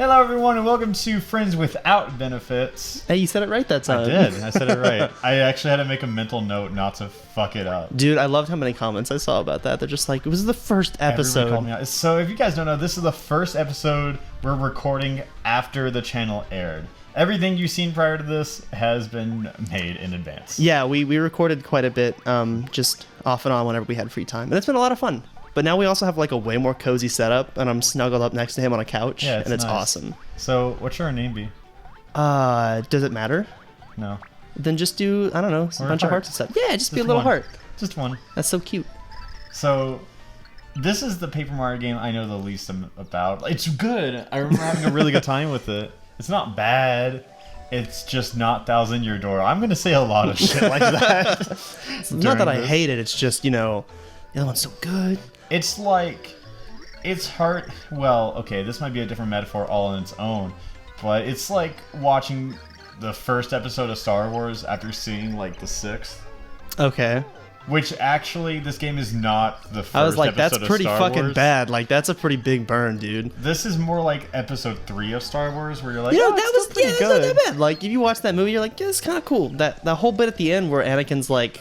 Hello, everyone, and welcome to Friends Without Benefits. Hey, you said it right that time. I did. I said it right. I actually had to make a mental note not to fuck it up. Dude, I loved how many comments I saw about that. They're just like, it was the first episode. Everybody called me out. So, if you guys don't know, this is the first episode we're recording after the channel aired. Everything you've seen prior to this has been made in advance. Yeah, we recorded quite a bit, just off and on whenever we had free time. And it's been a lot of fun. But now we also have like a way more cozy setup, and I'm snuggled up next to him on a couch, and it's nice. Awesome. So, what should our name be? Does it matter? No. Then just do, I don't know, a bunch of hearts and stuff. Yeah, just be a little heart. Just one. That's so cute. So, this is the Paper Mario game I know the least about. It's good. I remember having a really good time with it. It's not bad. It's just not Thousand Year Door. I'm going to say a lot of shit like that. It's not that I hate it. It's just, the other one's so good. It's like, it's hard. Well, okay, this might be a different metaphor all on its own, but it's like watching the first episode of Star Wars after seeing like the sixth. Okay. Which actually, this game is not the first episode of Star Wars. I was like, that's pretty fucking bad. Like, that's a pretty big burn, dude. This is more like episode 3 of Star Wars, where you're like, that was pretty good. That's not that bad. Like, if you watch that movie, you're like, yeah, it's kind of cool. That whole bit at the end where Anakin's like,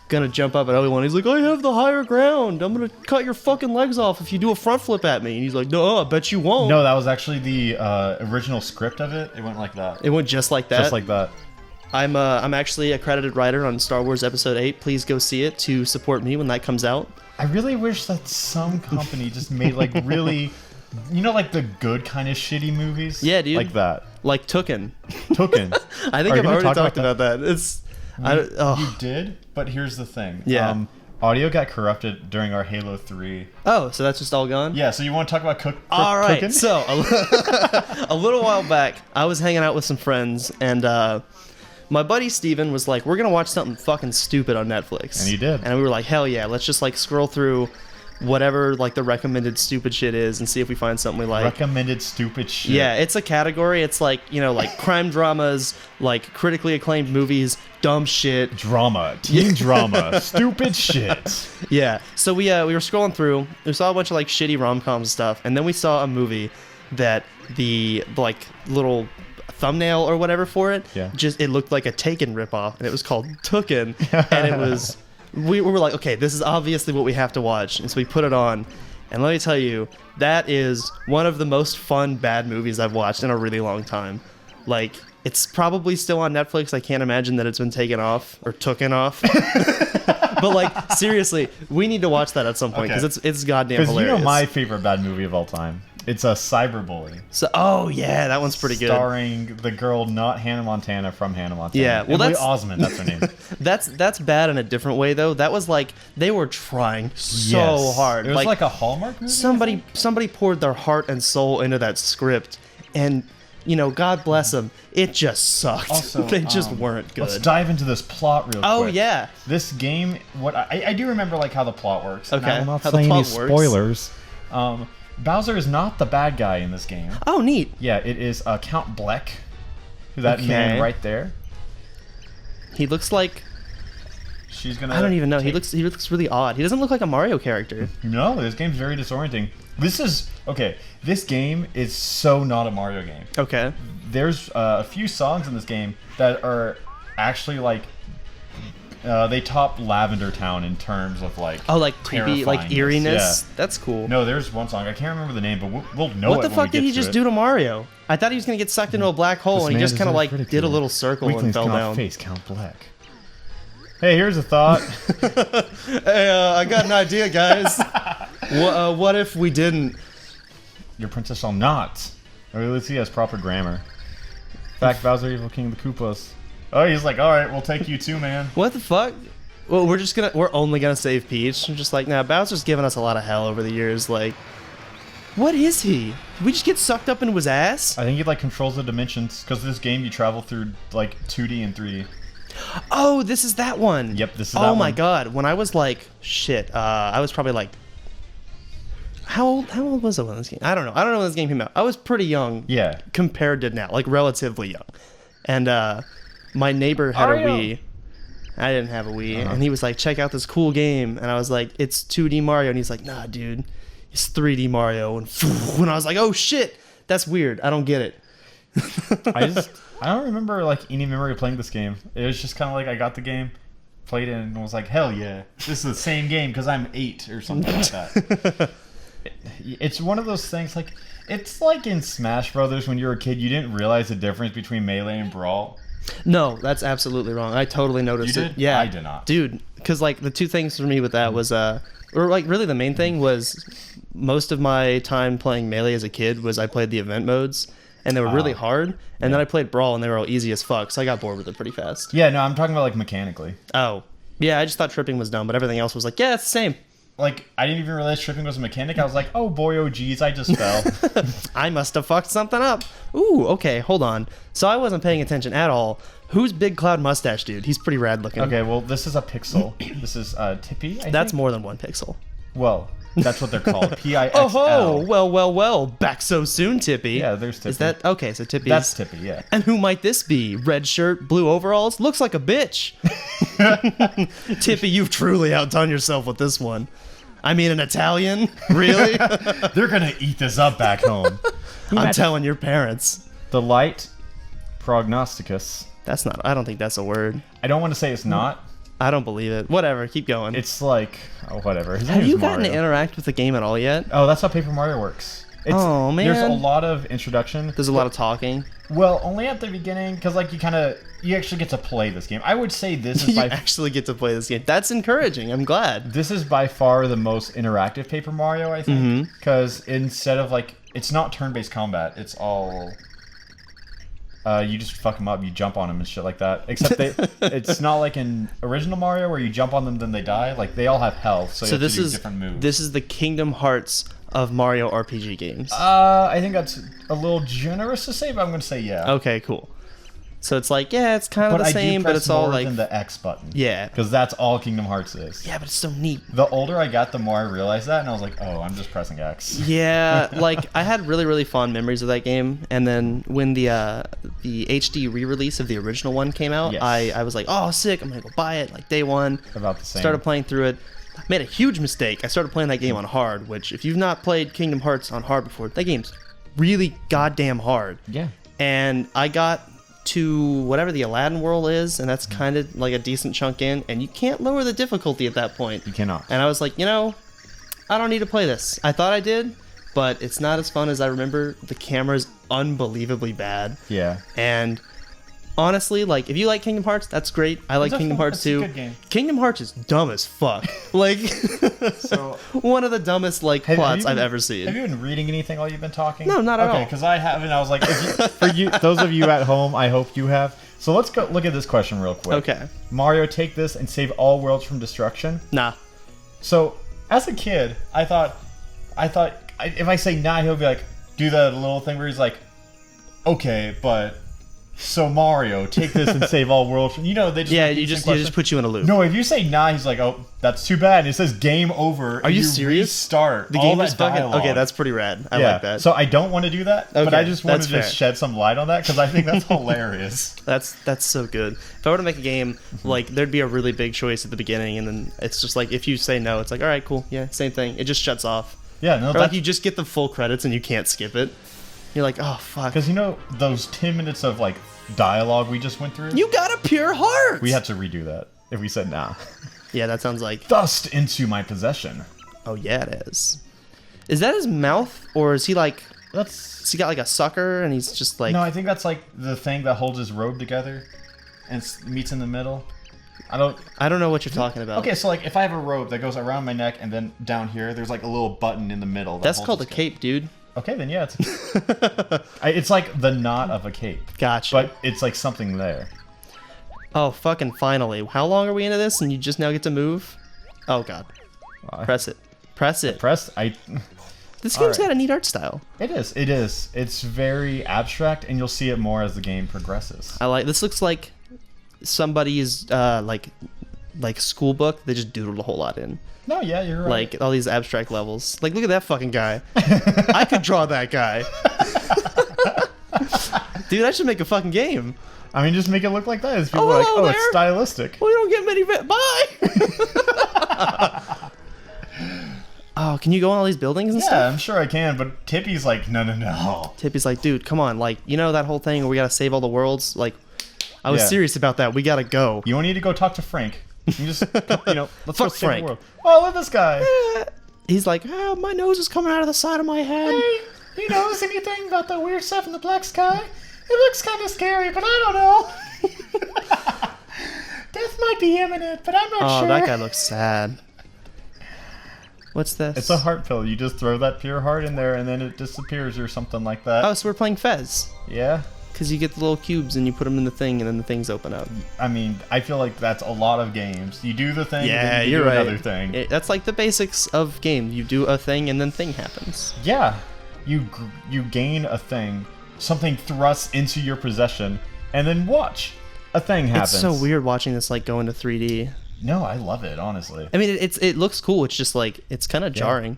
gonna jump up at Obi-Wan. He's like, I have the higher ground. I'm gonna cut your fucking legs off if you do a front flip at me. And he's like, no, I bet you won't. No, that was actually the original script of it. It went like that. It went just like that? Just like that. I'm actually a credited writer on Star Wars Episode 8. Please go see it to support me when that comes out. I really wish that some company just made like really, like the good kind of shitty movies. Yeah, dude. Like that. Like Tooken. Tooken. I think I've already talked about that. It's... You did, but here's the thing. Yeah. Audio got corrupted during our Halo 3. Oh, so that's just all gone? Yeah, so you want to talk about all right, Tooken? So a little while back, I was hanging out with some friends, and my buddy Steven was like, we're going to watch something fucking stupid on Netflix. And he did. And we were like, hell yeah, let's just like scroll through whatever like the recommended stupid shit is and see if we find something we like. Recommended stupid shit. Yeah, it's a category. It's like, like crime dramas, like critically acclaimed movies, dumb shit. Drama. Teen drama. Stupid shit. Yeah. So we were scrolling through. We saw a bunch of like shitty rom-com stuff, and then we saw a movie that the like little thumbnail or whatever for it, it looked like a Taken ripoff, and it was called Tooken, and it was... We were like, okay, this is obviously what we have to watch. And so we put it on. And let me tell you, that is one of the most fun bad movies I've watched in a really long time. Like, it's probably still on Netflix. I can't imagine that it's been taken off or tooken off. But, like, seriously, we need to watch that at some point because it's goddamn hilarious. Because my favorite bad movie of all time. It's a Cyberbully. So, oh, yeah, that one's pretty good. Starring the girl not Hannah Montana from Hannah Montana. Yeah, well, Emily Osment, that's her name. That's bad in a different way, though. That was like, they were trying so hard. It was like a Hallmark movie? Somebody poured their heart and soul into that script, and, God bless them, it just sucked. Also, they just weren't good. Let's dive into this plot real quick. Oh, yeah. This game, I do remember, like, how the plot works. Okay, I'm not saying any spoilers. Bowser is not the bad guy in this game. Oh, neat. Yeah, it is Count Bleck. That man right there. He looks like... I don't even know. He looks really odd. He doesn't look like a Mario character. No, this game's very disorienting. This game is so not a Mario game. Okay. There's a few songs in this game that are actually like... they top Lavender Town in terms of like creepy, like eeriness. Yeah. That's cool. No, there's one song I can't remember the name, but we'll know it. What the fuck did he just do to Mario? I thought he was gonna get sucked into a black hole, and he just kind of like did a little circle and fell down. Face Count Bleck. Hey, here's a thought. Hey, I got an idea, guys. What if we didn't? Your princess shall not. Or at least he has proper grammar. In fact, Bowser, evil king of the Koopas. Oh, he's like, all right, we'll take you too, man. What the fuck? Well, we're only gonna save Peach. I'm just like, nah, Bowser's given us a lot of hell over the years. Like, what is he? Did we just get sucked up into his ass? I think he like controls the dimensions because this game you travel through like 2D and 3D. Oh, this is that one. Yep, this is that one. Oh my god, when I was like, shit, I was probably like, how old was I when this game? I don't know when this game came out. I was pretty young. Yeah. Compared to now, like relatively young, and my neighbor had a Wii. I didn't have a Wii, and he was like, check out this cool game, and I was like, it's 2D Mario, and he's like, nah, dude, it's 3D Mario, and I was like, oh shit, That's weird. I don't get it. I don't remember like any memory of playing this game. It was just kind of like I got the game, played it, and was like, hell yeah, this is the same game because I'm 8 or something like that. It's one of those things like it's like in Smash Brothers when you were a kid, you didn't realize the difference between Melee and Brawl. No, that's absolutely wrong. I totally noticed You it. did? Yeah, I did not. dude. Because like the two things for me with that was or like really the main thing was most of my time playing Melee as a kid was I played the event modes and they were really hard, and then I played Brawl and they were all easy as fuck, so I got bored with it pretty fast. Yeah, no, I'm talking about like mechanically. Oh, yeah, I just thought tripping was dumb, but everything else was like, yeah, it's the same. Like, I didn't even realize tripping was a mechanic. I was like, oh boy, oh geez, I just fell. I must have fucked something up. Ooh, okay, hold on. So I wasn't paying attention at all. Who's Big Cloud Mustache Dude? He's pretty rad looking. Okay, well, this is a pixel. This is Tippy, I That's think? more than one pixel. Well, that's what they're called. Pixl. Oh, well. Back so soon, Tippy. Yeah, there's Tippy. Is that okay? So Tippy. That's Tippy, yeah. And who might this be? Red shirt, blue overalls. Looks like a bitch. Tippy, you've truly outdone yourself with this one. I mean, an Italian? Really? They're gonna eat this up back home. I'm telling your parents. The light prognosticus. That's not. I don't think that's a word. I don't want to say it's not. I don't believe it. Whatever. Keep going. It's like, oh, whatever. His Have name is you gotten to Mario. interact with the game at all yet? Oh, that's how Paper Mario works. Oh, man. There's a lot of introduction. There's a lot of talking. Well, only at the beginning, because like you actually get to play this game. I would say this is You by actually get to play this game. That's encouraging. I'm glad. this is by far the most interactive Paper Mario, I think, because instead of like it's not turn-based combat, it's all you just fuck them up, you jump on them and shit like that. Except it's not like in original Mario where you jump on them then they die. Like they all have health, so you have to do different moves. This is the Kingdom Hearts of Mario RPG games. I think that's a little generous to say, but I'm gonna say yeah. Okay, cool. So it's like, yeah, it's kind of But the I same, do press but it's all more like, than the X button. yeah. Because that's all Kingdom Hearts is. Yeah, but it's so neat. The older I got, the more I realized that, and I was like, oh, I'm just pressing X. Yeah, like I had really, really fond memories of that game, and then when the HD re-release of the original one came out, Yes. I was like, oh, sick! I'm gonna go buy it like day one. About the same. Started playing through it. Made a huge mistake. I started playing that game on hard, which if you've not played Kingdom Hearts on hard before, that game's really goddamn hard. Yeah. And I got to whatever the Aladdin world is, and that's kind of like a decent chunk in, and you can't lower the difficulty at that point. You cannot. And I was like, I don't need to play this. I thought I did, but it's not as fun as I remember. The camera's unbelievably bad. Yeah. And honestly, like, if you like Kingdom Hearts, that's great. I like It's a Kingdom fun- Hearts it's a too. good game. Kingdom Hearts is dumb as fuck. Like, So one of the dumbest like have plots you I've been- ever seen. Have you been reading anything while you've been talking? No, not at all. Okay, because I haven't. I was like, for you, those of you at home, I hope you have. So let's go look at this question real quick. Okay. Mario, take this and save all worlds from destruction. Nah. So as a kid, I thought, if I say nah, he'll be like, do the little thing where he's like, okay, but so Mario, take this and save all worlds. From, they just Yeah, repeat you the just same question. put you in a loop. No, if you say nah, he's like, oh, that's too bad. And it says game over. Are and you serious? Restart The all game that is fucking dialogue. okay. That's pretty rad. I yeah. like that. So I don't want to do that, but Okay, I just wanted that's to just fair. shed some light on that because I think that's hilarious. That's so good. If I were to make a game, like there'd be a really big choice at the beginning, and then it's just like if you say no, it's like all right, cool, yeah, same thing. It just shuts off. Yeah, no, Or like that's you just get the full credits and you can't skip it. You're like, oh fuck. because those 10 minutes of like dialogue we just went through. You got a pure heart. We had to redo that if we said nah. Yeah, that sounds like. Dust into my possession. Oh yeah, it is. Is that his mouth, or is he like? That's Has he got like a sucker, and he's just like? no, I think that's like the thing that holds his robe together and meets in the middle. I don't know what you're talking about. Okay, so like if I have a robe that goes around my neck and then down here, there's like a little button in the middle. That's called a cape, dude. Okay, then yeah, it's like the knot of a cape. Gotcha. But it's like something there. Oh, fucking finally. How long are we into this and you just now get to move? Oh, God. Press it. Press it. This game's got a neat art style. It is. It's very abstract, and you'll see it more as the game progresses. This looks like somebody's, like school book they just doodled a whole lot in. No, yeah, you're right. Like, all these abstract levels. Like, look at that fucking guy. I could draw that guy. Dude, I should make a fucking game. I mean, just make it look like that. As people Oh, are like, hello oh, it's there. stylistic. We don't get many... Bye! Can you go on all these buildings and Yeah, stuff? I'm sure I can, but Tippy's like, no. Tippy's like, dude, come on. Like, you know that whole thing where we got to save all the worlds? Like, I was serious about that. We got to go. You don't need to go talk to Frank. You just, let's go Fuck save Frank. the world. Oh, look at this guy. He's like, oh, my nose is coming out of the side of my head. Hey, you notice anything about the weird stuff in the black sky? It looks kind of scary, but I don't know. Death might be imminent, but I'm not sure. Oh, that guy looks sad. What's this? It's a heart pill. You just throw that pure heart in there, and then it disappears or something like that. Oh, so we're playing Fez. Yeah. Because you get the little cubes and you put them in the thing, and then the things open up. I mean, I feel like that's a lot of games. You do the thing, Yeah, and then you you're do right. another thing. That's like the basics of game. You do a thing, and then thing happens. Yeah. You gain a thing, something thrusts into your possession, and then watch. A thing happens. It's so weird watching this like go into 3D. No, I love it, honestly. I mean, it looks cool. It's just like it's kind of jarring.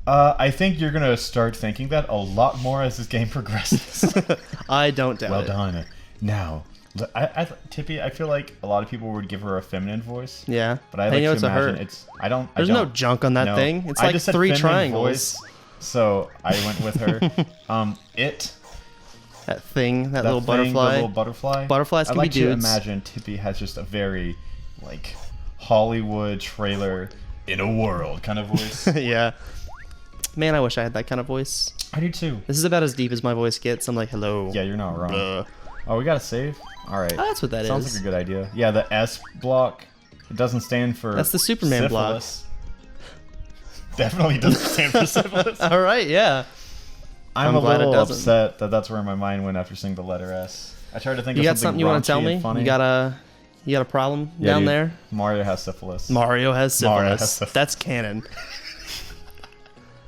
I think you're gonna start thinking that a lot more as this game progresses. I don't doubt Well it. done. Now, Tippy, I feel like a lot of people would give her a feminine voice. Yeah, But I like know to it's a imagine her. it's. I don't. There's I no don't, junk on that no. thing. It's I like just said 3 feminine triangles. Voice, so I went with her. It. That thing, that little thing, butterfly. The little butterfly. Butterflies can I like be dudes. to imagine Tippy has just a very, like, Hollywood trailer in a world kind of voice. Yeah. Man, I wish I had that kind of voice. I do too. This is about as deep as my voice gets. I'm like, hello. Yeah, you're not wrong. Blah. Oh, we gotta save? Alright. Oh, that's what that Sounds is. like a good idea. Yeah, the S block, it doesn't stand for That's the Superman syphilis. Definitely doesn't stand for syphilis. All right, yeah. I'm a glad it little doesn't. upset that that's where my mind went after seeing the letter S. I tried to think You of got something you want to tell raunchy me? and funny. You got a problem Yeah, down dude. there? Mario has syphilis. Mario has syphilis. Mario has syphilis. That's canon.